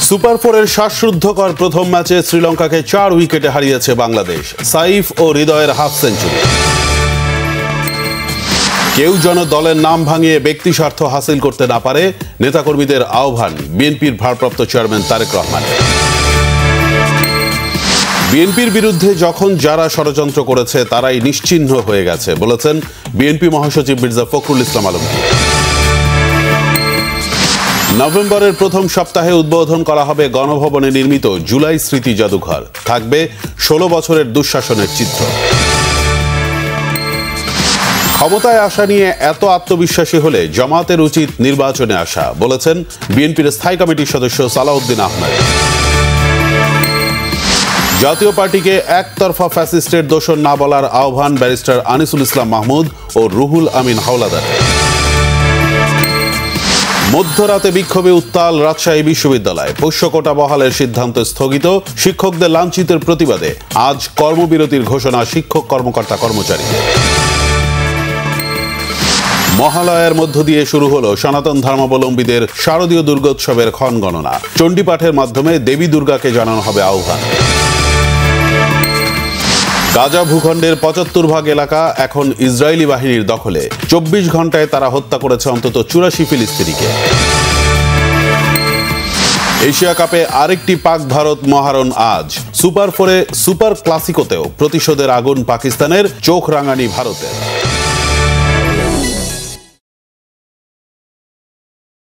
Super ফোরের শ্বাসরুদ্ধকর প্রথম ম্যাচে শ্রীলঙ্কাকে 4 উইকেটে হারিয়েছে বাংলাদেশ। সাইফ ও হৃদয়ের হাফ সেঞ্চুরি। কেউ যেন দলের নাম ভাঙিয়ে ব্যক্তি স্বার্থ হাসিল করতে না পারে, নেতাকর্মীদের আহ্বান বিএনপির ভারপ্রাপ্ত চেয়ারম্যান তারেক রহমান। বিএনপির বিরুদ্ধে যখন যারা ষড়যন্ত্র করেছে তারাই নিশ্চিহ্ন হয়ে গেছে বলেছেন বিএনপি মহাসচিব মির্জা ফখরুল ইসলাম আলমগীর। নভেম্বরের প্রথম সপ্তাহে উদ্বোধন করা হবে গণভবনে নির্মিত জুলাই স্মৃতি জাদুঘর। থাকবে 16 বছরের দুঃশাসনের চিত্র। ক্ষমতায় আসা নিয়ে এত আত্মবিশ্বাসী হলে জামাতের উচিত নির্বাচনে আসা বলেছেন বিএনপির স্থায়ী কমিটির সদস্য সালাউদ্দিন আহমেদ। জাতীয় পার্টিকে একতরফা ফ্যাসিস্টের দোষর না বলার আহ্বান ব্যারিস্টার আনিসুল ইসলাম মাহমুদ ও রুহুল আমিন হাওলাদার। মধ্যরাতে বিক্ষোভে উত্তাল রাজশাহী বিশ্ববিদ্যালয়। পোষ্য কোটা বহালের সিদ্ধান্ত স্থগিত। শিক্ষকদের লাঞ্ছিতের প্রতিবাদে আজ কর্মবিরতির ঘোষণা শিক্ষক কর্মকর্তা কর্মচারীদের। মহালয়ার মধ্য দিয়ে শুরু হলো সনাতন ধর্মাবলম্বীদের শারদীয় দুর্গোৎসবের ক্ষণগণনা। চণ্ডীপাঠের মাধ্যমে দেবী দুর্গাকে জানানো হবে আহ্বান। গাজা ভূখণ্ডের ৭৫ ভাগ এলাকা এখন ইসরায়েলি বাহিনীর দখলে। ২৪ ঘন্টায় তারা হত্যা করেছে অন্তত ৮৪ ফিলিস্তিনিকে। এশিয়া কাপে আরেকটি পাক ভারত মহারণ আজ। সুপার ফোরে সুপার ক্লাসিকোতেও প্রতিশোধের আগুন পাকিস্তানের, চোখ রাঙানি ভারতের।